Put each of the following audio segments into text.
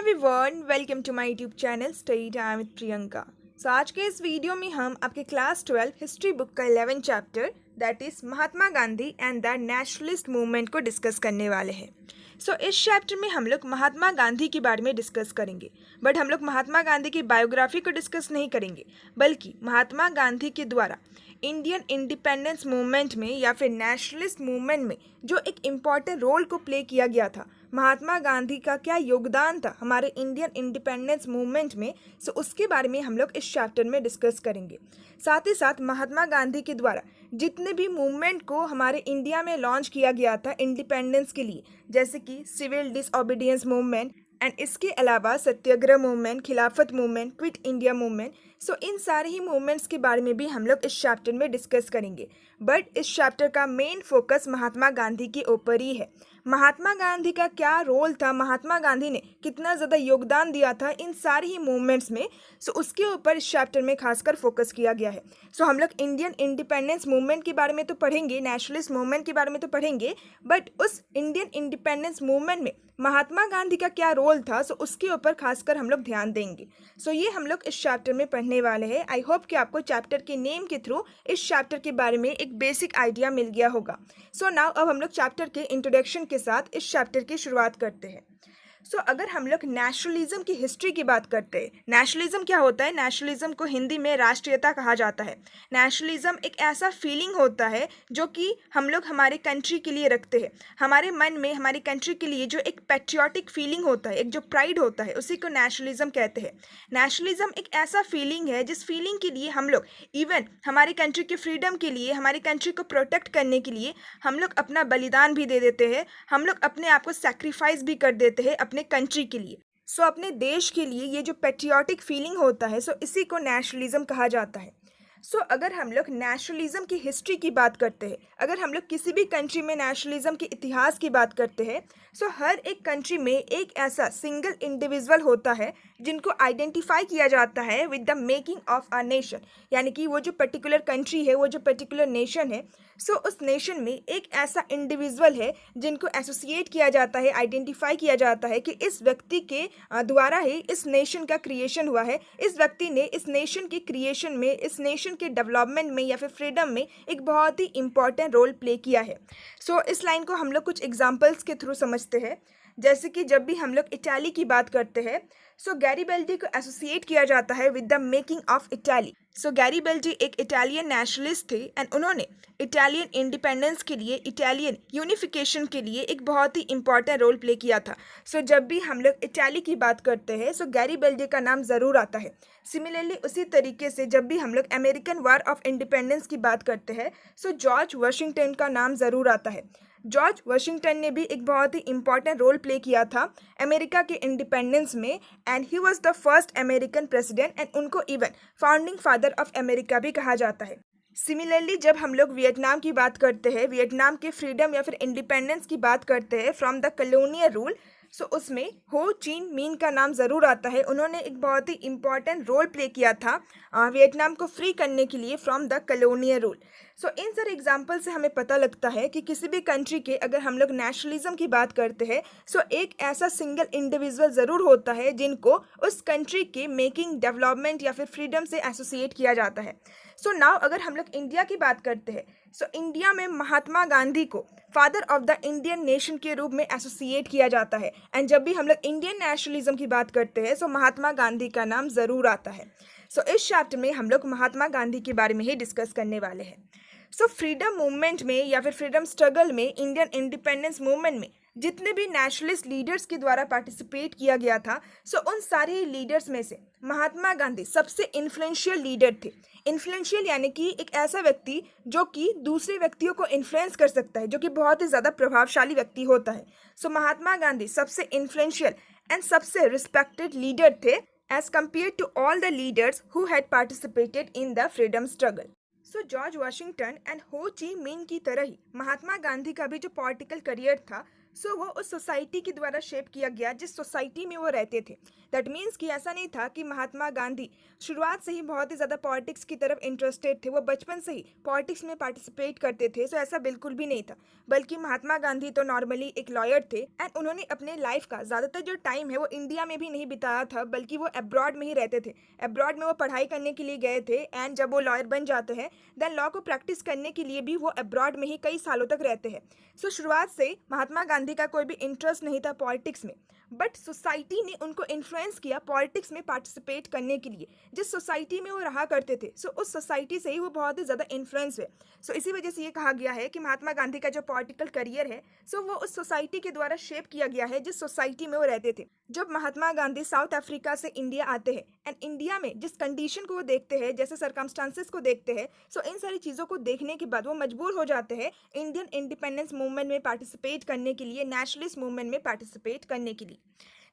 Everyone, welcome to my YouTube channel study time with Priyanka. आज के इस वीडियो में हम आपके क्लास 12 हिस्ट्री बुक का 11 chapter that is Mahatma Gandhi and the nationalist movement को डिस्कस करने वाले हैं। इस चैप्टर में हम लोग महात्मा गांधी के बारे में डिस्कस करेंगे, बट हम लोग महात्मा गांधी की बायोग्राफी को डिस्कस नहीं करेंगे, बल्कि महात्मा गांधी के द्वारा इंडियन इंडिपेंडेंस मूवमेंट में या फिर नेशनलिस्ट मूवमेंट में जो एक इम्पॉर्टेंट रोल को प्ले किया गया था, महात्मा गांधी का क्या योगदान था हमारे इंडियन इंडिपेंडेंस मूवमेंट में, उसके बारे में हम लोग इस चैप्टर में डिस्कस करेंगे। साथ ही साथ महात्मा गांधी के द्वारा जितने भी मूवमेंट को हमारे इंडिया में लॉन्च किया गया था इंडिपेंडेंस के लिए, जैसे कि सिविल डिसओबीडियंस मूवमेंट एंड इसके अलावा सत्याग्रह मूवमेंट, खिलाफत मूवमेंट, क्विट इंडिया मूवमेंट, इन सारे ही मूवमेंट्स के बारे में भी हम लोग इस चैप्टर में डिस्कस करेंगे। बट इस चैप्टर का मेन फोकस महात्मा गांधी के ऊपर ही है। महात्मा गांधी का क्या रोल था, महात्मा गांधी ने कितना ज़्यादा योगदान दिया था इन सारी ही मूवमेंट्स में, उसके ऊपर इस चैप्टर में खासकर फोकस किया गया है। हम लोग इंडियन इंडिपेंडेंस मूवमेंट के बारे में तो पढ़ेंगे, नेशनलिस्ट मूवमेंट के बारे में तो पढ़ेंगे, बट उस इंडियन इंडिपेंडेंस मूवमेंट में महात्मा गांधी का क्या रोल था, उसके ऊपर खासकर हम लोग ध्यान देंगे। ये हम लोग इस चैप्टर में पढ़ने वाले हैं। आई होप कि आपको चैप्टर के नेम के थ्रू इस चैप्टर के बारे में एक बेसिक आइडिया मिल गया होगा। नाउ अब हम लोग चैप्टर के इंट्रोडक्शन के साथ इस चैप्टर की शुरुआत करते हैं। अगर हम लोग नेशनलिज्म की हिस्ट्री की बात करते हैं, नेशनलिज्म क्या होता है? नेशनलिज्म को हिंदी में राष्ट्रीयता कहा जाता है। नेशनलिज्म एक ऐसा फीलिंग होता है जो कि हम लोग हमारे कंट्री के लिए रखते हैं। हमारे मन में हमारी कंट्री के लिए जो एक पैट्रियोटिक फीलिंग होता है, एक जो प्राइड होता है, उसी को नेशनलिज्म कहते हैं। नेशनलिज्म एक ऐसा फीलिंग है जिस फीलिंग के लिए हम लोग इवन हमारी कंट्री के फ्रीडम के लिए, हमारी कंट्री को प्रोटेक्ट करने के लिए हम लोग अपना बलिदान भी दे देते हैं, हम लोग अपने आप को सैक्रिफाइस भी कर देते हैं अपने कंट्री के लिए। अपने देश के लिए ये जो पैट्रियोटिक फीलिंग होता है, इसी को नेशनलिज्म कहा जाता है। अगर हम लोग नेशनलिज्म की हिस्ट्री की बात करते हैं, अगर हम लोग किसी भी कंट्री में नेशनलिज्म के इतिहास की बात करते हैं, हर एक कंट्री में एक ऐसा सिंगल इंडिविजुअल होता है जिनको आइडेंटिफाई किया जाता है with the making of a nation, यानी कि वो जो पर्टिकुलर कंट्री है, वो जो पर्टिकुलर नेशन है, उस नेशन में एक ऐसा इंडिविजुअल है जिनको एसोसिएट किया जाता है, आइडेंटिफाई किया जाता है कि इस व्यक्ति के द्वारा ही इस नेशन का क्रिएशन हुआ है, इस व्यक्ति ने इस नेशन के क्रिएशन में, इस नेशन के डेवलपमेंट में या फिर फ्रीडम में एक बहुत ही इंपॉर्टेंट रोल प्ले किया है। इस लाइन को हम लोग कुछ एग्जांपल्स के थ्रू समझते हैं। जैसे कि जब भी हम लोग इटाली की बात करते हैं, गैरिबल्डी को एसोसिएट किया जाता है with the making of Italy. Garibaldi एक इटालियन नेशनलिस्ट थे एंड उन्होंने इटालियन इंडिपेंडेंस के लिए, इटालियन यूनिफिकेशन के लिए एक बहुत ही इंपॉर्टेंट रोल प्ले किया था। जब भी हम लोग इटाली की बात करते हैं, गैरिबल्डी का नाम ज़रूर आता है। सिमिलरली उसी तरीके से जब भी हम लोग अमेरिकन वॉर ऑफ इंडिपेंडेंस की बात करते हैं, जॉर्ज वाशिंगटन का नाम ज़रूर आता है। जॉर्ज वाशिंगटन ने भी एक बहुत ही इंपॉर्टेंट रोल प्ले किया था अमेरिका के इंडिपेंडेंस में, and he was the first American president, and उनको even founding father of America भी कहा जाता है। सिमिलरली जब हम लोग वियतनाम की बात करते हैं, वियतनाम के फ्रीडम या फिर इंडिपेंडेंस की बात करते हैं फ्रॉम द कॉलोनियल रूल, उसमें हो चिन मिन का नाम ज़रूर आता है। उन्होंने एक बहुत ही इंपॉर्टेंट रोल प्ले किया था वियतनाम को फ्री करने के लिए फ्रॉम द कॉलोनियल रूल। इन सारे एग्जाम्पल से हमें पता लगता है कि किसी भी कंट्री के अगर हम लोग नेशनलिज्म की बात करते हैं, एक ऐसा सिंगल इंडिविजुअल ज़रूर होता है जिनको उस कंट्री के मेकिंग, डेवलपमेंट या फिर फ्रीडम से एसोसिएट किया जाता है। नाउ अगर हम लोग इंडिया की बात करते हैं, इंडिया में महात्मा गांधी को father of the Indian nation के रूप में एसोसिएट किया जाता है, एंड जब भी हम लोग इंडियन नेशनलिज्म की बात करते हैं, महात्मा गांधी का नाम ज़रूर आता है। इस चैप्टर में हम लोग महात्मा गांधी के बारे में ही डिस्कस करने वाले हैं। फ्रीडम मूवमेंट में या फिर फ्रीडम स्ट्रगल में, इंडियन इंडिपेंडेंस मूवमेंट में जितने भी नेशनलिस्ट लीडर्स के द्वारा पार्टिसिपेट किया गया था, उन सारे लीडर्स में से महात्मा गांधी सबसे इन्फ्लुएंशियल लीडर थे। इन्फ्लुएंशियल यानी कि एक ऐसा व्यक्ति जो कि दूसरे व्यक्तियों को इन्फ्लुएंस कर सकता है, जो कि बहुत ही ज़्यादा प्रभावशाली व्यक्ति होता है। महात्मा गांधी सबसे इन्फ्लुएंशियल एंड सबसे रिस्पेक्टेड लीडर थे as compare to all the leaders who had participated in the freedom struggle. George Washington and Ho Chi मिन की तरह ही महात्मा गांधी का भी जो पॉलिटिकल करियर था, सो वो उस सोसाइटी के द्वारा शेप किया गया जिस सोसाइटी में वो रहते थे। दैट मीन्स कि ऐसा नहीं था कि महात्मा गांधी शुरुआत से ही बहुत ही ज़्यादा पॉलिटिक्स की तरफ इंटरेस्टेड थे, वो बचपन से ही पॉलिटिक्स में पार्टिसिपेट करते थे। सो ऐसा बिल्कुल भी नहीं था, बल्कि महात्मा गांधी तो नॉर्मली एक लॉयर थे एंड उन्होंने अपने लाइफ का ज़्यादातर जो टाइम है वो इंडिया में भी नहीं बिताया था, बल्कि वो अब्रॉड में ही रहते थे। अब्रॉड में वो पढ़ाई करने के लिए गए थे एंड जब वो लॉयर बन जाते हैं देन लॉ को प्रैक्टिस करने के लिए भी वो अब्रॉड में ही कई सालों तक रहते हैं। सो शुरुआत से महात्मा गांधी का कोई भी इंटरेस्ट नहीं था पॉलिटिक्स में, बट सोसाइटी ने उनको इन्फ्लुएंस किया पॉलिटिक्स में पार्टिसिपेट करने के लिए। जिस सोसाइटी में वो रहा करते थे सो उस सोसाइटी से ही वो बहुत ही ज़्यादा इन्फ्लुएंस हुए। सो इसी वजह से ये कहा गया है कि महात्मा गांधी का जो पॉलिटिकल करियर है सो वो उस सोसाइटी के द्वारा शेप किया गया है जिस सोसाइटी में वो रहते थे। जब महात्मा गांधी साउथ अफ्रीका से इंडिया आते हैं एंड इंडिया में जिस कंडीशन को वो देखते हैं, जैसे सरकमस्टांसेस को देखते हैं, सो इन सारी चीज़ों को देखने के बाद वो मजबूर हो जाते हैं इंडियन इंडिपेंडेंस मूवमेंट में पार्टिसिपेट करने के लिए, नेशनलिस्ट मूवमेंट में पार्टिसिपेट करने के लिए।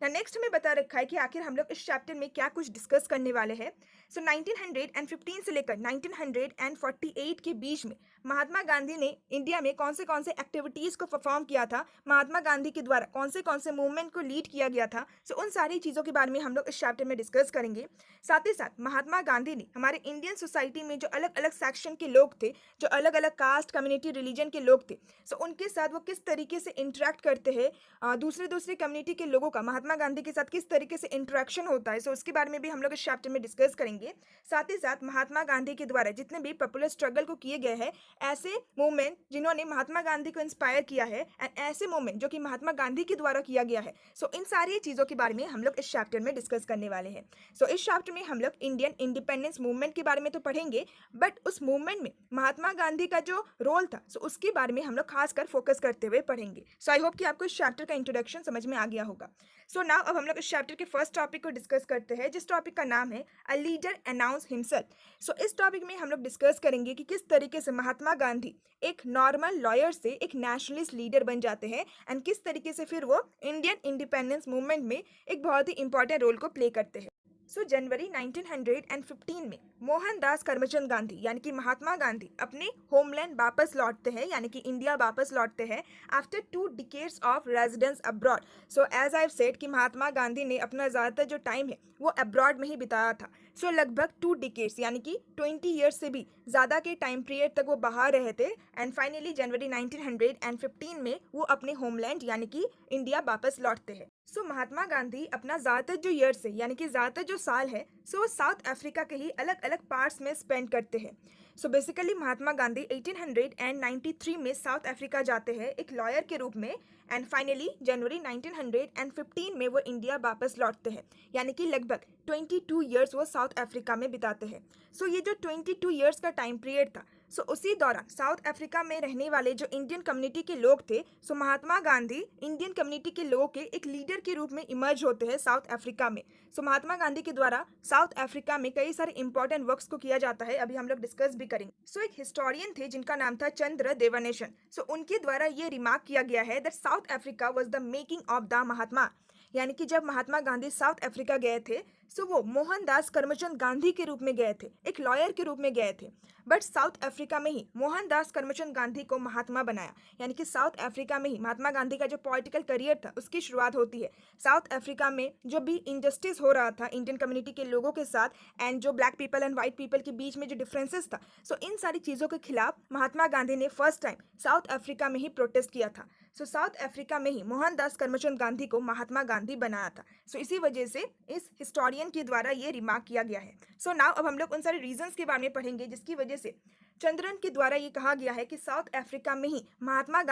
ना नेक्स्ट हमें बता रखा है कि आखिर हम लोग इस चैप्टर में क्या कुछ डिस्कस करने वाले हैं। सो 1915 से लेकर 1948 के बीच में महात्मा गांधी ने इंडिया में कौन से एक्टिविटीज़ को परफॉर्म किया था, महात्मा गांधी के द्वारा कौन से मूवमेंट को लीड किया गया था। सो उन सारी चीज़ों के बारे में हम लोग इस चैप्टर में डिस्कस करेंगे। साथ ही साथ महात्मा गांधी ने हमारे इंडियन सोसाइटी में जो अलग अलग सेक्शन के लोग थे, जो अलग अलग कास्ट, कम्युनिटी, रिलीजन के लोग थे, सो उनके साथ वो किस तरीके से इंटरेक्ट करते हैं, दूसरे कम्युनिटी के लोगों का महात्मा गांधी के साथ किस तरीके से इंटरेक्शन होता है, सो उसके बारे में भी हम लोग इस चैप्टर में डिस्कस करेंगे। साथ ही साथ महात्मा गांधी के द्वारा जितने भी पॉपुलर स्ट्रगल को किए गए हैं, ऐसे मूवमेंट जिन्होंने महात्मा गांधी को इंस्पायर किया है एंड ऐसे मूवमेंट जो कि महात्मा गांधी के द्वारा किया गया है, सो इन सारी चीज़ों के बारे में हम लोग इस चैप्टर में डिस्कस करने वाले हैं। सो इस चैप्टर में हम लोग इंडियन इंडिपेंडेंस मूवमेंट के बारे में तो पढ़ेंगे, बट उस मूवमेंट में महात्मा गांधी का जो रोल था सो उसके बारे में हम लोग खासकर फोकस करते हुए पढ़ेंगे। सो आई होप कि आपको इस चैप्टर का इंट्रोडक्शन समझ में आ गया होगा। सो नाउ अब हम लोग इस चैप्टर के फर्स्ट टॉपिक को डिस्कस करते हैं, जिस टॉपिक का नाम है अ लीडर अनाउंस हिमसेल्फ। सो इस टॉपिक में हम लोग डिस्कस करेंगे कि किस तरीके से महात्मा गांधी एक नॉर्मल लॉयर से एक नेशनलिस्ट लीडर बन जाते हैं एंड किस तरीके से फिर वो इंडियन इंडिपेंडेंस मूवमेंट में एक बहुत ही इंपॉर्टेंट रोल को प्ले करते हैं। सो जनवरी 1915 में मोहनदास करमचंद गांधी यानी कि महात्मा गांधी अपने होमलैंड वापस लौटते हैं, यानी कि इंडिया वापस लौटते हैं after 2 decades of residence abroad. So as I said कि महात्मा गांधी ने अपना ज़्यादातर जो टाइम है वो अब्रॉड में ही बिताया था। सो लगभग 2 डिकेड्स यानी कि 20 ईयर्स से भी ज़्यादा के टाइम पीरियड तक वो बाहर रहे थे एंड फाइनली जनवरी 1915 में वो अपने होमलैंड यानी कि इंडिया वापस लौटते हैं। सो महात्मा गांधी अपना ज़्यादातर जो ईयर्स है यानी कि ज़्यादातर जो साल है सो वो साउथ अफ्रीका के ही अलग अलग पार्ट्स में स्पेंड करते हैं। सो बेसिकली महात्मा गांधी 1893 में साउथ अफ्रीका जाते हैं एक लॉयर के रूप में एंड फाइनली जनवरी 1915 में वो इंडिया वापस लौटते हैं, यानी कि लगभग 22 ईयर्स वो साउथ अफ्रीका में बिताते हैं। सो ये जो 22 ईयर्स का टाइम पीरियड था सो उसी दौरान साउथ अफ्रीका में रहने वाले जो इंडियन कम्युनिटी के लोग थे, सो महात्मा गांधी इंडियन कम्युनिटी के लोगों के एक लीडर के रूप में इमर्ज होते हैं साउथ अफ्रीका में। सो महात्मा गांधी के द्वारा साउथ अफ्रीका में कई सारे इंपॉर्टेंट वर्क्स को किया जाता है, अभी हम लोग डिस्कस भी करेंगे। सो एक हिस्टोरियन थे जिनका नाम था चंद्र देवानेशन। सो उनके द्वारा ये रिमार्क किया गया है that South Africa was the making of the Mahatma, यानी कि जब महात्मा गांधी साउथ अफ्रीका गए थे सो वो मोहनदास करमचंद गांधी के रूप में गए थे, एक लॉयर के रूप में गए थे, बट साउथ अफ्रीका में ही मोहनदास करमचंद गांधी को महात्मा बनाया, यानी कि साउथ अफ्रीका में ही महात्मा गांधी का जो पॉलिटिकल करियर था उसकी शुरुआत होती है। साउथ अफ्रीका में जो भी इनजस्टिस हो रहा था इंडियन कम्युनिटी के लोगों के साथ एंड जो black people and white people के बीच में जो डिफरेंसेस था, सो इन सारी चीज़ों के खिलाफ महात्मा गांधी ने फर्स्ट टाइम साउथ अफ्रीका में ही प्रोटेस्ट किया था। सो साउथ अफ्रीका में ही मोहनदास करमचंद गांधी को महात्मा गांधी बनाया था। सो इसी वजह से इस हिस्टोरियन के द्वारा ये रिमार्क किया गया है। सो नाउ अब हम लोग उन सारे रीजंस के बारे में पढ़ेंगे जिसकी वजह से चंद्रन के द्वारा ये कहा गया है कि साउथ अफ्रीका में ही महात्मा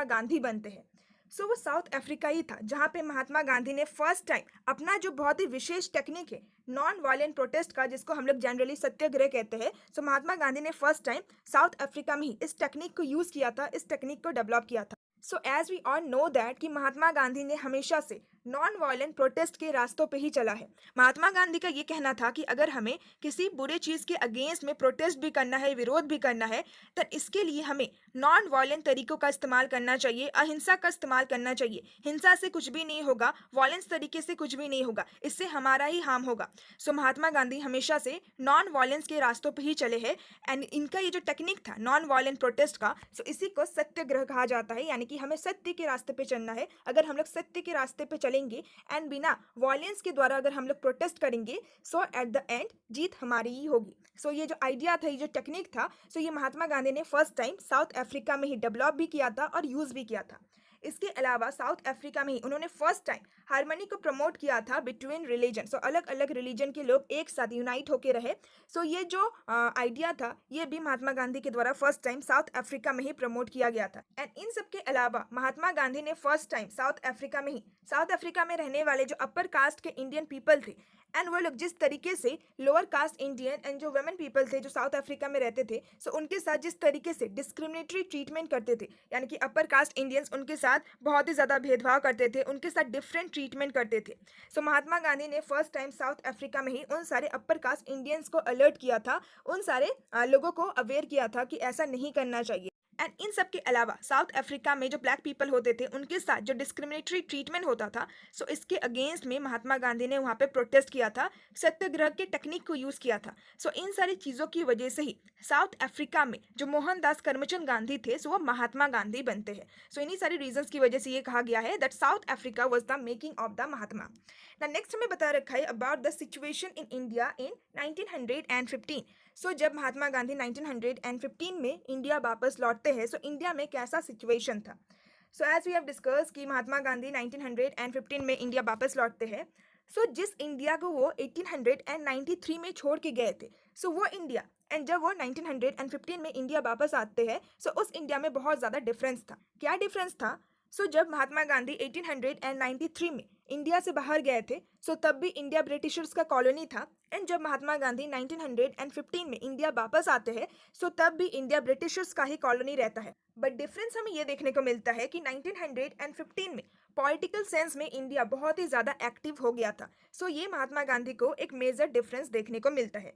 गांधी बनते हैं। सो वो साउथ अफ्रीका ही था जहाँ पे महात्मा गांधी ने फर्स्ट टाइम अपना जो बहुत ही विशेष टेक्निक है नॉन वायलेंट प्रोटेस्ट का, जिसको हम लोग जनरली सत्याग्रह कहते हैं, सो महात्मा गांधी ने फर्स्ट टाइम साउथ अफ्रीका में ही इस टेक्निक को यूज़ किया था, इस टेक्निक को डेवलप किया था। So as we all know that कि महात्मा गांधी ने हमेशा से नॉन वायलेंट प्रोटेस्ट के रास्तों पे ही चला है। महात्मा गांधी का ये कहना था कि अगर हमें किसी बुरे चीज़ के अगेंस्ट में प्रोटेस्ट भी करना है, विरोध भी करना है, तो इसके लिए हमें नॉन वायलेंट तरीकों का इस्तेमाल करना चाहिए, अहिंसा का इस्तेमाल करना चाहिए। हिंसा से कुछ भी नहीं होगा, वायलेंस तरीके से कुछ भी नहीं होगा, इससे हमारा ही हार्म होगा। सो महात्मा गांधी हमेशा से नॉन वायलेंस के रास्तों पे ही चले हैं एंड इनका ये जो टेक्निक था नॉन वायलेंट प्रोटेस्ट का, सो इसी को सत्याग्रह कहा जाता है, यानी कि हमें सत्य के रास्ते पे चलना है। अगर हम लोग सत्य के रास्ते पे चलेंगे एंड बिना वायलेंस के द्वारा अगर हम लोग प्रोटेस्ट करेंगे, सो एट द एंड जीत हमारी ही होगी। सो ये जो आइडिया था, ये जो टेक्निक था, सो ये महात्मा गांधी ने फर्स्ट टाइम साउथ अफ्रीका में ही डेवलप भी किया था और यूज़ भी किया था। इसके अलावा साउथ अफ्रीका में ही उन्होंने फर्स्ट टाइम हार्मनी को प्रमोट किया था बिटवीन रिलीजन। सो अलग अलग रिलीजन के लोग एक साथ यूनाइट होकर रहे। सो ये जो आइडिया था, ये भी महात्मा गांधी के द्वारा फर्स्ट टाइम साउथ अफ्रीका में ही प्रमोट किया गया था। एंड इन सब के अलावा महात्मा गांधी ने फर्स्ट टाइम साउथ अफ्रीका में रहने वाले जो अपर कास्ट के इंडियन पीपल थे एंड वो लोग जिस तरीके से लोअर कास्ट इंडियन एंड जो वुमेन पीपल थे जो साउथ अफ्रीका में रहते थे, सो उनके साथ जिस तरीके से डिस्क्रिमिनेटरी ट्रीटमेंट करते थे, यानी कि अपर कास्ट इंडियंस उनके साथ बहुत ही ज़्यादा भेदभाव करते थे, उनके साथ डिफरेंट ट्रीटमेंट करते थे। सो महात्मा गांधी ने फर्स्ट टाइम साउथ अफ्रीका में ही उन सारे अपर कास्ट इंडियंस को अलर्ट किया था, उन सारे लोगों को अवेयर किया था कि ऐसा नहीं करना चाहिए। एंड इन सब के अलावा साउथ अफ्रीका में जो ब्लैक पीपल होते थे उनके साथ जो डिस्क्रिमिनेटरी ट्रीटमेंट होता था, सो इसके अगेंस्ट में महात्मा गांधी ने वहाँ पे प्रोटेस्ट किया था, सत्याग्रह के टेक्निक को यूज़ किया था। सो इन सारी चीज़ों की वजह से ही साउथ अफ्रीका में जो मोहनदास करमचंद गांधी थे, सो वो महात्मा गांधी बनते हैं। सो इन्हीं सारी रीजंस की वजह से ये कहा गया है that South Africa was the making of the Mahatma. Next हमें बता रखा है about the situation in India in 1915। सो जब महात्मा गांधी 1915 में इंडिया वापस लौटते हैं, सो इंडिया में कैसा सिचुएशन था। So as we have discuss कि महात्मा गांधी 1915 में इंडिया वापस लौटते हैं। सो जिस इंडिया को वो 1893 में छोड़ के गए थे, सो वो इंडिया एंड जब वो 1915 में इंडिया वापस आते हैं, सो उस इंडिया में बहुत ज़्यादा डिफरेंस था। क्या डिफरेंस था? सो जब महात्मा गांधी 1893 में इंडिया से बाहर गए थे, सो तब भी इंडिया ब्रिटिशर्स का कॉलोनी था। एंड जब महात्मा गांधी 1915 में इंडिया वापस आते हैं, सो तब भी इंडिया ब्रिटिशर्स का ही कॉलोनी रहता है। बट डिफरेंस हमें ये देखने को मिलता है कि 1915 में पॉलिटिकल सेंस में इंडिया बहुत ही ज़्यादा एक्टिव हो गया था। सो ये महात्मा गांधी को एक मेजर डिफरेंस देखने को मिलता है।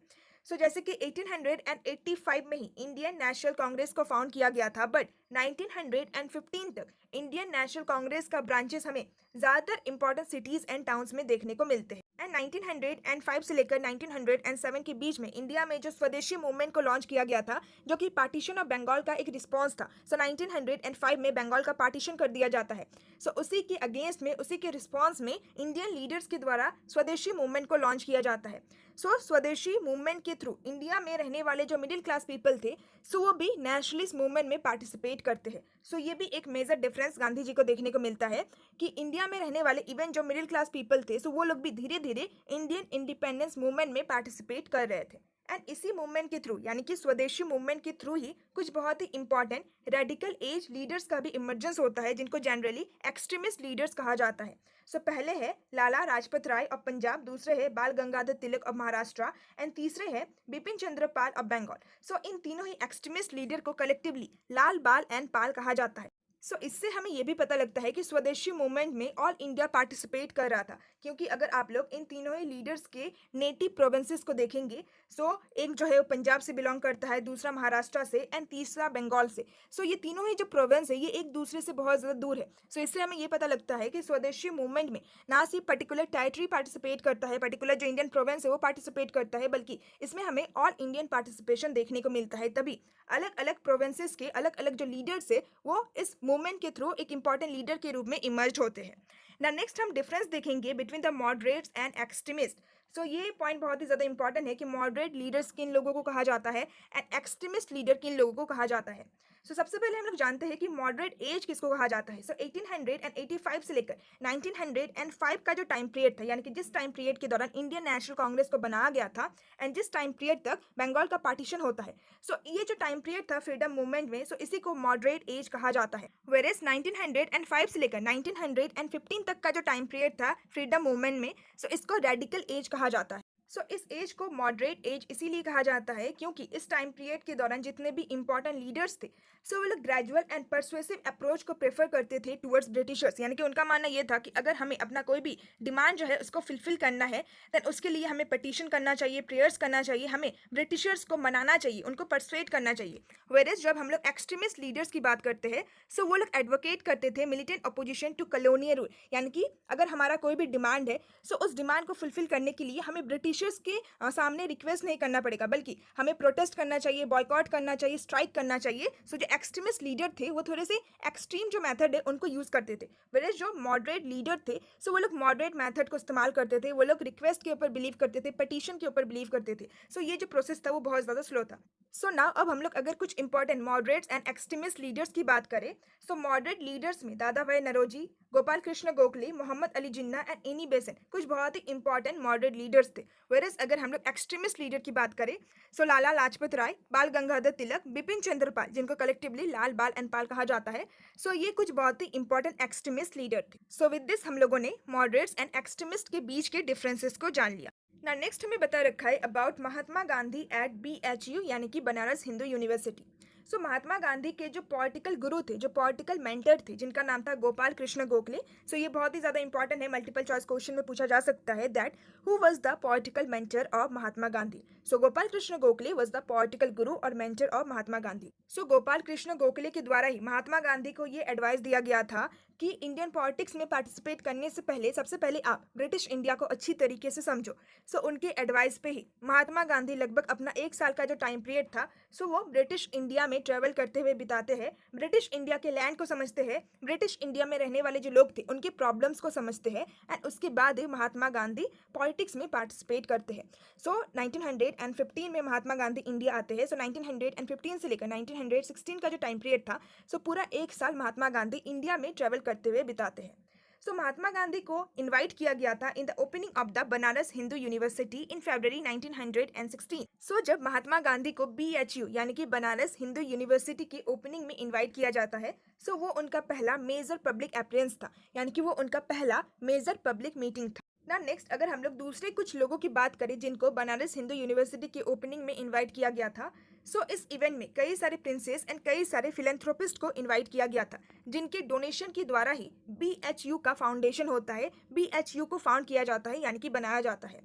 सो जैसे कि 1885 में ही इंडियन नेशनल कांग्रेस को फाउंड किया गया था, बट 1915 तक इंडियन नेशनल कांग्रेस का ब्रांचेस हमें ज़्यादातर इंपॉर्टेंट सिटीज़ एंड टाउन्स में देखने को मिलते हैं। एंड 1905 से लेकर 1907 के बीच में इंडिया में जो स्वदेशी मूवमेंट को लॉन्च किया गया था, जो कि पार्टीशन ऑफ बंगाल का एक रिस्पॉन्स था। सो 1905 में बंगाल का पार्टीशन कर दिया जाता है। सो उसी के अगेंस्ट में, उसी के रिस्पॉन्स में इंडियन लीडर्स के द्वारा स्वदेशी मूवमेंट को लॉन्च किया जाता है। सो स्वदेशी मूवमेंट के थ्रू इंडिया में रहने वाले जो मिडिल क्लास पीपल थे, सो वो भी नेशनलिस्ट मूवमेंट में पार्टिसिपेट करते हैं। सो ये भी एक मेजर डिफरेंस गांधी जी को देखने को मिलता है कि इंडिया में रहने वाले इवन जो मिडिल क्लास पीपल थे, सो वो लोग भी धीरे धीरे इंडियन इंडिपेंडेंस मूवमेंट में पार्टिसिपेट कर रहे थे। एंड इसी मूवमेंट के थ्रू, यानी कि स्वदेशी मूवमेंट के थ्रू ही कुछ बहुत ही इंपॉर्टेंट रेडिकल एज लीडर्स का भी इमर्जेंस होता है, जिनको जनरली एक्सट्रीमिस्ट लीडर्स कहा जाता है। सो पहले है लाला लाजपत राय ऑफ पंजाब, दूसरे है बाल गंगाधर तिलक ऑफ महाराष्ट्र एंड तीसरे है बिपिन चंद्र पाल ऑफ बंगाल। सो इन तीनों ही एक्सट्रीमिस्ट लीडर को कलेक्टिवली लाल, बाल एंड पाल कहा जाता है। सो इससे हमें यह भी पता लगता है कि स्वदेशी मूवमेंट में ऑल इंडिया पार्टिसिपेट कर रहा था, क्योंकि अगर आप लोग इन तीनों ही लीडर्स के नेटिव प्रोविंसेस को देखेंगे, सो एक जो है वो पंजाब से बिलोंग करता है, दूसरा महाराष्ट्र से एंड तीसरा बंगाल से। सो ये तीनों ही जो प्रोविंस है, ये एक दूसरे से बहुत ज़्यादा दूर है। सो इससे हमें ये पता लगता है कि स्वदेशी मूवमेंट में ना सिर्फ पर्टिकुलर टेरिटरी पार्टिसिपेट करता है, पर्टिकुलर जो इंडियन प्रोविंस है वो पार्टिसिपेट करता है, बल्कि इसमें हमें ऑल इंडियन पार्टिसिपेशन देखने को मिलता है। तभी अलग अलग प्रोविंसेस के अलग अलग जो लीडर्स है, वो इस मूवमेंट के थ्रू एक इंपॉर्टेंट लीडर के रूप में इमर्ज होते हैं। ना नेक्स्ट हम डिफरेंस देखेंगे between the moderates and extremist. So ये पॉइंट बहुत ही ज़्यादा इंपॉर्टेंट है कि मॉडरेट लीडर्स किन लोगों को कहा जाता है एंड एक्सट्रीमिस्ट लीडर किन लोगों को कहा जाता है। सो सबसे पहले हम लोग जानते हैं कि मॉडरेट एज किसको कहा जाता है। सो 1885 से लेकर 1905 का जो टाइम पीरियड था, यानी कि जिस टाइम पीरियड के दौरान इंडियन नेशनल कांग्रेस को बनाया गया था एंड जिस टाइम पीरियड तक बंगाल का पार्टीशन होता है, सो ये जो टाइम पीरियड था फ्रीडम मूवमेंट में, सो इसी को मॉडरेट एज कहा जाता है। वेरेस 1905 से लेकर 1915 तक का जो टाइम पीरियड था फ्रीडम मूवमेंट में, सो इसको रेडिकल एज कहा जाता है। सो इस एज को मॉडरेट एज इसीलिए कहा जाता है क्योंकि इस टाइम पीरियड के दौरान जितने भी इंपॉर्टेंट लीडर्स थे, सो वो लोग ग्रेजुअल एंड परसुएसिव अप्रोच को प्रेफर करते थे टुवर्ड्स ब्रिटिशर्स। यानी कि उनका मानना ये था कि अगर हमें अपना कोई भी डिमांड जो है उसको फुलफिल करना है, देन उसके लिए हमें पटिशन करना चाहिए, प्रेयर्स करना चाहिए, हमें ब्रिटिशर्स को मनाना चाहिए, उनको परसुएट करना चाहिए। वेरेज जब हम लोग एक्सट्रीमिस्ट लीडर्स की बात करते हैं, सो वो लोग एडवोकेट करते थे militant opposition to colonial rule. यानी कि अगर हमारा कोई भी डिमांड है, सो उस डिमांड को फुलफिल करने के लिए हमें ब्रिटिशर्स के सामने रिक्वेस्ट नहीं करना पड़ेगा, बल्कि हमें प्रोटेस्ट करना चाहिए, बॉयकॉट करना चाहिए, स्ट्राइक करना चाहिए। सो जो एक्सट्रीमिस्ट लीडर थे वो थोड़े से एक्सट्रीम जो मेथड है उनको यूज करते थे, वेरेज जो मॉडरेट लीडर थे, सो वो लोग मॉडरेट मेथड को इस्तेमाल करते थे। वो लोग रिक्वेस्ट के ऊपर बिलीव करते थे, पटिशन के ऊपर बिलीव करते थे। सो ये जो प्रोसेस था वो बहुत ज़्यादा स्लो था। सो नाउ अब हम लोग अगर कुछ important moderates and extremist leaders की बात करें, सो मॉडरेट लीडर्स में दादा भाई Naoroji, Gopal Krishna Gokhale, Mohammad Ali Jinnah and Annie Besant कुछ बहुत ही इंपॉर्टेंट मॉडरेट लीडर्स थे। वेरस अगर हम लोग एक्सट्रीमिस्ट लीडर की बात करें, सो लाला लाजपत राय, बाल गंगाधर तिलक, बिपिन चंद्र पाल, जिनको कलेक्टिवली लाल बाल एंड पाल कहा जाता है, सो ये कुछ बहुत ही इंपॉर्टेंट एक्सट्रीमिस्ट लीडर थे। सो विद दिस हम लोगों ने मॉडरेट्स एंड एक्सट्रीमिस्ट के बीच के डिफरेंसेस को जान लिया। ना नेक्स्ट हमें बता रखा है about Mahatma Gandhi at BHU यानी कि बनारस हिंदू यूनिवर्सिटी। सो महात्मा गांधी के जो पॉलिटिकल गुरु थे, जो पॉलिटिकल मेंटर थे, जिनका नाम था गोपाल कृष्ण गोखले। सो ये बहुत ही ज़्यादा इंपॉर्टेंट है, मल्टीपल चॉइस क्वेश्चन में पूछा जा सकता है that who was the political mentor of Mahatma Gandhi. So Gopal Krishna Gokhale was the political गुरु और मेंटर ऑफ महात्मा गांधी। सो गोपाल कृष्ण गोखले के द्वारा ही महात्मा गांधी को ये एडवाइस दिया गया था कि इंडियन पॉलिटिक्स में पार्टिसिपेट करने से पहले सबसे पहले आप ब्रिटिश इंडिया को अच्छी तरीके से समझो। सो उनके एडवाइस पे ही महात्मा गांधी लगभग अपना 1 साल का जो टाइम पीरियड था, सो वो ब्रिटिश इंडिया में ट्रेवल करते हुए बिताते हैं, ब्रिटिश इंडिया के लैंड को समझते हैं, ब्रिटिश इंडिया में रहने वाले जो लोग थे उनके प्रॉब्लम्स को समझते हैं, एंड उसके बाद ही महात्मा गांधी पॉलिटिक्स में पार्टिसिपेट करते हैं। सो 1915 में महात्मा गांधी इंडिया आते हैं। सो 1915 से लेकर 1916 का जो टाइम पीरियड था, सो पूरा 1 साल महात्मा गांधी इंडिया में ट्रेवल करते हुए बिताते हैं। सो महात्मा गांधी को इनवाइट किया गया था in the opening of the Banaras Hindu university in February 1916। So जब महात्मा गांधी को BHU यानी कि बनारस हिंदू यूनिवर्सिटी की ओपनिंग में इनवाइट किया जाता है, सो वो उनका पहला मेजर पब्लिक अपीयरेंस था, यानी कि वो उनका पहला मेजर पब्लिक मीटिंग था ना। नेक्स्ट अगर हम लोग दूसरे कुछ लोगों की बात करें जिनको बनारस हिंदू यूनिवर्सिटी की ओपनिंग में इनवाइट किया गया था, सो इस इवेंट में कई सारे प्रिंसेस एंड कई सारे फिलेंथ्रोपिस्ट को इनवाइट किया गया था, जिनके डोनेशन के द्वारा ही BHU का फाउंडेशन होता है, BHU को फाउंड किया जाता है, यानी कि बनाया जाता है।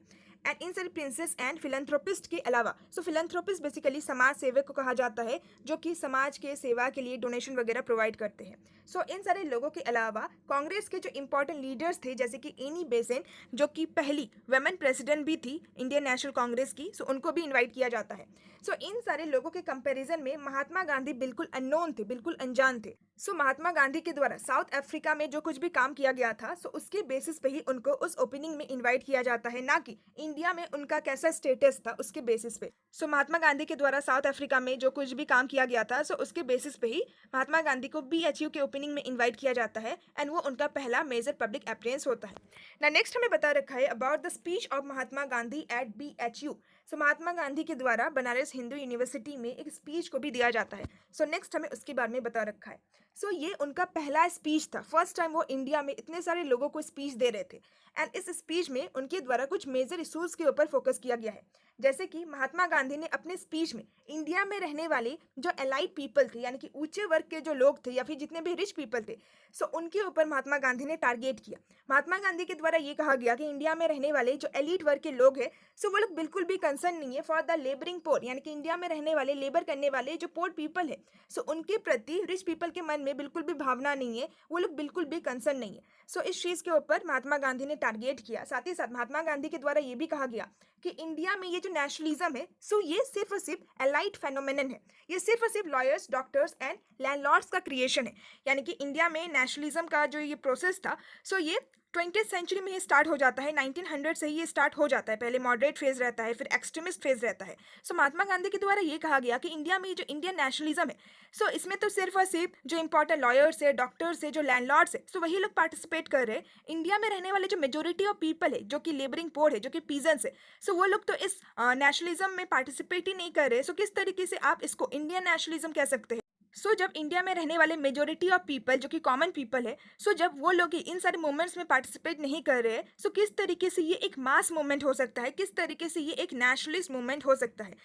एंड इन सारे प्रिंसेस एंड फिलेंथ्रोपिस्ट के अलावा, सो फिलेंथ्रोपिस्ट बेसिकली समाज सेवक को कहा जाता है, जो कि समाज के सेवा के लिए डोनेशन वगैरह प्रोवाइड करते हैं। सो इन सारे लोगों के अलावा कांग्रेस के जो इंपॉर्टेंट लीडर्स थे, जैसे कि एनी बेसेंट, जो कि पहली वुमेन प्रेसिडेंट भी थी इंडियन नेशनल कांग्रेस की, सो उनको भी इन्वाइट किया जाता है। सो इन सारे लोगों के कंपैरिजन में महात्मा गांधी बिल्कुल अननोन थे, बिल्कुल अनजान थे। सो महात्मा गांधी के द्वारा साउथ अफ्रीका में जो कुछ भी काम किया गया था, सो उसके बेसिस पे ही उनको उस ओपनिंग में इनवाइट किया जाता है, ना कि इंडिया में उनका कैसा स्टेटस था उसके बेसिस पे। सो महात्मा गांधी के द्वारा साउथ अफ्रीका में जो कुछ भी काम किया गया था, सो उसके बेसिस पे ही महात्मा गांधी को BHU के ओपनिंग में इन्वाइट किया जाता है, एंड वो उनका पहला मेजर पब्लिक अपीयरेंस होता है ना। नेक्स्ट हमें बता रखा है about the speech of Mahatma Gandhi at BHU। So Mahatma Gandhi के द्वारा बनारस हिंदू यूनिवर्सिटी में एक स्पीच को भी दिया जाता है। सो नेक्स्ट हमें उसके बारे में बता रखा है। सो ये उनका पहला स्पीच था, फर्स्ट टाइम वो इंडिया में इतने सारे लोगों को स्पीच दे रहे थे, एंड इस स्पीच में उनके द्वारा कुछ मेजर इशूज़ के ऊपर फोकस किया गया है। जैसे कि महात्मा गांधी ने अपने स्पीच में इंडिया में रहने वाले जो एलाइट पीपल थे, यानी कि ऊंचे वर्ग के जो लोग थे या फिर जितने भी रिच पीपल थे, सो उनके ऊपर महात्मा गांधी ने टारगेट किया। महात्मा गांधी के द्वारा ये कहा गया कि इंडिया में रहने वाले जो एलिट वर्ग के लोग हैं, सो वो लोग बिल्कुल भी कंसर्न नहीं है फॉर द लेबरिंग पोर, यानी कि इंडिया में रहने वाले लेबर करने वाले जो पोर पीपल है, सो उनके प्रति रिच पीपल के मन में बिल्कुल भी भावना नहीं है, वो लोग बिल्कुल भी कंसर्न नहीं है। सो इस चीज़ के ऊपर महात्मा गांधी ने टारगेट किया। साथ ही साथ महात्मा गांधी के द्वारा ये भी कहा गया कि इंडिया में ये जो नेशनलिज्म है, सो ये सिर्फ और सिर्फ एलाइट फेनोमेनन है, ये सिर्फ और सिर्फ लॉयर्स, डॉक्टर्स एंड लैंडलॉर्ड्स का क्रिएशन है। यानी कि इंडिया में नेशनलिज्म का जो ये प्रोसेस था, सो ये 20th सेंचुरी में ही स्टार्ट हो जाता है, 1900 से ही ये स्टार्ट हो जाता है। पहले मॉडरेट फेज रहता है, फिर एक्सट्रीमिस्ट फेज रहता है। सो महात्मा गांधी के द्वारा ये कहा गया कि इंडिया में जो इंडियन नेशनलिज्म है, सो इसमें तो सिर्फ और सिर्फ जो इंपॉर्टेंट लॉयर्स है, डॉक्टर्स है, जो लैंडलॉर्ड्स है, सो वही लोग पार्टिसिपेट कर रहे हैं। इंडिया में रहने वाले जो मेजोरिटी ऑफ पीपल है, जो कि लेबरिंग पोर है, जो कि पीजेंट्स है, सो वो लोग तो इस नेशनलिज्म में पार्टिसिपेट ही नहीं कर रहे। सो किस तरीके से आप इसको इंडियन नेशनलिज्म कह सकते हैं? जब इंडिया में रहने वाले मेजोरिटी ऑफ पीपल जो कि कॉमन पीपल है, जब वो लोग ही इन सारे मूवमेंट्स में पार्टिसिपेट नहीं कर रहे हैं, किस तरीके से ये एक मास मूवमेंट हो सकता है, किस तरीके से ये एक नेशनलिस्ट मूवमेंट हो सकता है।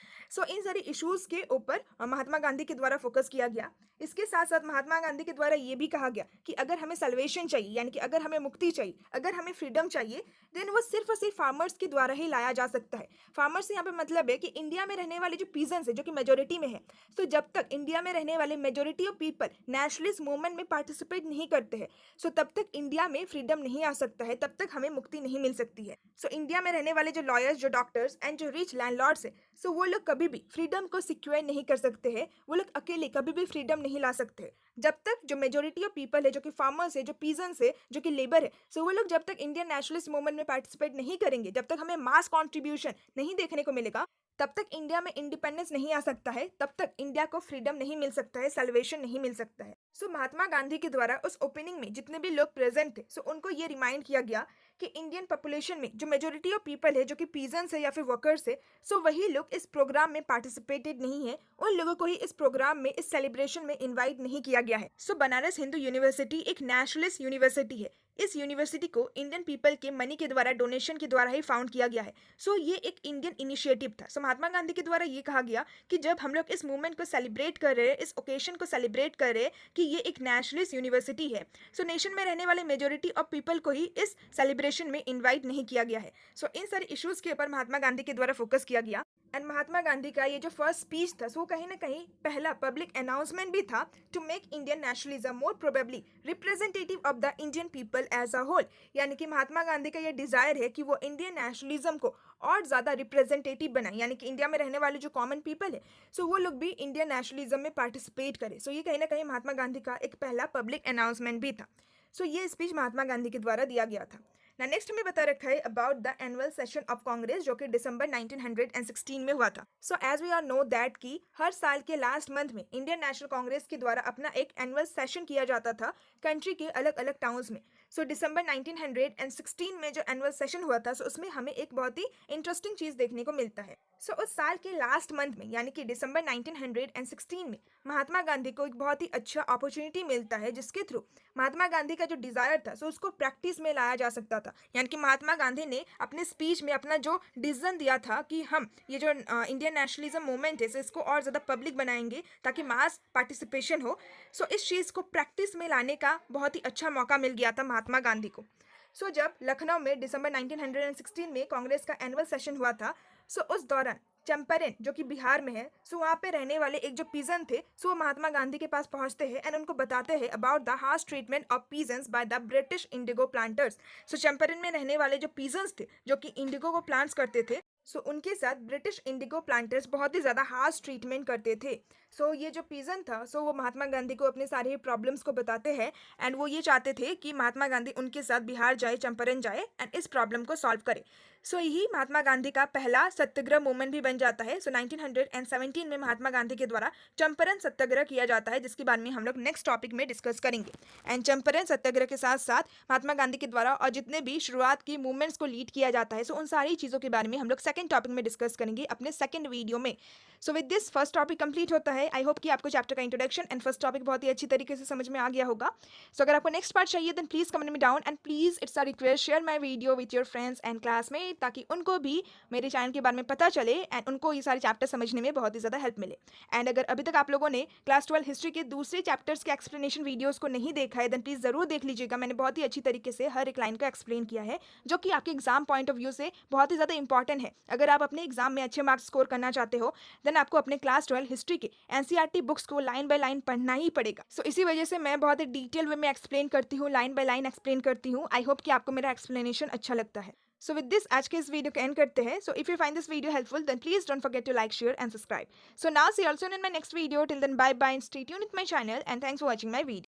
इन सारे इश्यूज के ऊपर महात्मा गांधी के द्वारा फोकस किया गया। इसके साथ साथ महात्मा गांधी के द्वारा ये भी कहा गया कि अगर हमें सल्वेशन चाहिए, यानी कि अगर हमें मुक्ति चाहिए, अगर हमें फ्रीडम चाहिए, देन वो सिर्फ और सिर्फ फार्मर्स के द्वारा ही लाया जा सकता है। फार्मर्स से यहाँ पे मतलब है कि इंडिया में रहने वाले जो पीजेंट्स है, जो कि मेजोरिटी में है, जब तक इंडिया में रहने वाले majority of people nationalist movement में पार्टिसिपेट नहीं करते हैं, तब तक इंडिया में फ्रीडम नहीं आ सकता है, तब तक हमें मुक्ति नहीं मिल सकती है। इंडिया में रहने वाले जो लॉयर्स, जो डॉक्टर्स एंड जो रिच लैंडलॉर्ड्स है, वो लोग कभी भी फ्रीडम को सिक्योर नहीं कर सकते हैं। वो लोग अकेले कभी भी फ्रीडम नहीं ला सकते जब तक जो मेजोरिटी ऑफ पीपल है, जो कि फार्मर्स है, जो पीजेंट्स है, जो कि लेबर है, वो लोग जब तक इंडियन नेशनलिस्ट मूवमेंट में पार्टिसिपेट नहीं करेंगे, जब तक हमें मास कॉन्ट्रीब्यूशन नहीं देखने को मिलेगा, तब तक इंडिया में इंडिपेंडेंस नहीं आ सकता है, तब तक इंडिया को फ्रीडम नहीं मिल सकता है, सल्वेशन नहीं मिल सकता है। महात्मा गांधी के द्वारा उस ओपनिंग में जितने भी लोग प्रेजेंट थे, उनको ये रिमाइंड किया गया कि इंडियन पॉपुलेशन में जो मेजोरिटी ऑफ पीपल है, जो कि पीजेंट्स है या फिर वर्कर्स है, वही लोग इस प्रोग्राम में पार्टिसिपेटेड नहीं है। उन लोगों को ही इस प्रोग्राम में, इस सेलिब्रेशन में इनवाइट नहीं किया गया है। बनारस हिंदू यूनिवर्सिटी एक नेशनलिस्ट यूनिवर्सिटी है। इस यूनिवर्सिटी को इंडियन पीपल के मनी के द्वारा, डोनेशन के द्वारा ही फाउंड किया गया है। ये एक इंडियन इनिशिएटिव था। महात्मा गांधी के द्वारा ये कहा गया कि जब हम लोग इस मूवमेंट को सेलिब्रेट कर रहे हैं, इस ओकेशन को सेलिब्रेट कर रहे हैं कि ये एक नेशनलिस्ट यूनिवर्सिटी है, नेशन में रहने वाले मेजोरिटी ऑफ पीपल को ही इस सेलिब्रेशन में इन्वाइट नहीं किया गया है। इन सारे इश्यूज के ऊपर महात्मा गांधी के द्वारा फोकस किया गया। एंड महात्मा गांधी का ये जो फर्स्ट स्पीच था, वो कहीं ना कहीं पहला पब्लिक अनाउंसमेंट भी था to make Indian nationalism more probably representative of the Indian people as a whole. यानी कि महात्मा गांधी का ये डिजायर है कि वो इंडियन नेशनलिज्म को और ज़्यादा रिप्रेजेंटेटिव बनाए, यानी कि इंडिया में रहने वाले जो कॉमन पीपल है, वो लोग भी इंडियन नेशनलिज्म में पार्टिसिपेट करें। ये कहीं ना कहीं महात्मा गांधी का एक पहला पब्लिक अनाउंसमेंट भी था। ये स्पीच महात्मा गांधी के द्वारा दिया गया था। नेक्स्ट हमें बता रखा है about the annual session of Congress, जो कि दिसंबर 1916 में हुआ था। As we are know that कि हर साल के लास्ट मंथ में इंडियन नेशनल कांग्रेस के द्वारा अपना एक एनुअल सेशन किया जाता था कंट्री के अलग अलग टाउन्स में। दिसंबर 1916 में जो एनुअल सेशन हुआ था, उसमें हमें एक बहुत ही इंटरेस्टिंग चीज़ देखने को मिलता है। उस साल के लास्ट मंथ में, यानी कि दिसंबर 1916 में, महात्मा गांधी को एक बहुत ही अच्छा अपॉर्चुनिटी मिलता है, जिसके थ्रू महात्मा गांधी का जो डिज़ायर था, उसको प्रैक्टिस में लाया जा सकता था। यानी कि महात्मा गांधी ने अपने स्पीच में अपना जो डिसीजन दिया था कि हम ये जो इंडियन नेशनलिज्म मूवमेंट है, इसको और ज़्यादा पब्लिक बनाएंगे ताकि मास पार्टिसिपेशन हो। इस चीज़ को प्रैक्टिस में लाने का बहुत ही अच्छा मौका मिल गया था महात्मा गांधी को। जब लखनऊ में दिसंबर 1916 में कांग्रेस का एनुअल सेशन हुआ था, उस दौरान चंपारण, जो कि बिहार में है, वहाँ पे रहने वाले एक जो पीजन थे, वो महात्मा गांधी के पास पहुँचते हैं एंड उनको बताते हैं about the harsh treatment of pigeons by the British Indigo planters. Champaran में रहने वाले जो पीजन्स थे, जो कि इंडिगो को प्लांट्स करते थे, उनके साथ ब्रिटिश इंडिगो प्लांटर्स बहुत ही ज़्यादा हार्श ट्रीटमेंट करते थे। ये जो पीजन था, वो महात्मा गांधी को अपने सारे प्रॉब्लम्स को बताते हैं एंड वो ये चाहते थे कि महात्मा गांधी उनके साथ बिहार जाए, चंपारण जाए एंड इस प्रॉब्लम को सॉल्व करे। यही महात्मा गांधी का पहला सत्याग्रह मूवमेंट भी बन जाता है। 1917 में महात्मा गांधी के द्वारा चंपारण सत्याग्रह किया जाता है, जिसके बारे में हम लोग नेक्स्ट टॉपिक में डिस्कस करेंगे। एंड चंपारण सत्याग्रह के साथ साथ महात्मा गांधी के द्वारा और जितने भी शुरुआत की मूवमेंट्स को लीड किया जाता है, उन सारी चीज़ों के बारे में हम लोग सेकंड टॉपिक में डिस्कस करेंगे अपने सेकंड वीडियो में। With this first topic complete होता है। आई होप कि आपको चैप्टर का इंट्रोडक्शन एंड फर्स्ट टॉपिक बहुत ही अच्छी तरीके से समझ में आ गया होगा। अगर आपको नेक्स्ट पार्ट चाहिए then please comment me down and please it's a request share my video with your friends and classmate, ताकि उनको भी मेरे चैनल के बारे में पता चले एंड उनको ये सारे चैप्टर समझने में बहुत ही ज़्यादा हेल्प मिले। एंड अगर अभी तक आप लोगों ने क्लास 12 हिस्ट्री के दूसरे चैप्टर्स के एक्सप्लेनेशन वीडियोस को नहीं देखा है देन प्लीज़ ज़रूर देख लीजिएगा। मैंने बहुत ही अच्छी तरीके से हर एक लाइन को एक्सप्लेन किया है, जो कि आपके एग्जाम पॉइंट ऑफ व्यू से बहुत ही ज़्यादा इंपॉर्टेंट है। अगर आप अपने एग्जाम में अच्छे मार्क्स स्कोर करना चाहते हो देन आपको अपने क्लास 12 हिस्ट्री के एनसीईआरटी बुक्स को लाइन बाय लाइन पढ़ना ही पड़ेगा। इसी वजह से मैं बहुत ही डिटेल वे में एक्सप्लेन करती हूँ, लाइन बाय लाइन एक्सप्लेन करती हूँ। आई होप कि आपको मेरा एक्सप्लेनेशन अच्छा लगता है। विद दिस आज के इस वीडियो को एंड करते हैं। If you find this video helpful then please don't forget to like, share and subscribe. Now see also in my next video. Till then bye bye and stay tuned with my channel and thanks for watching my video.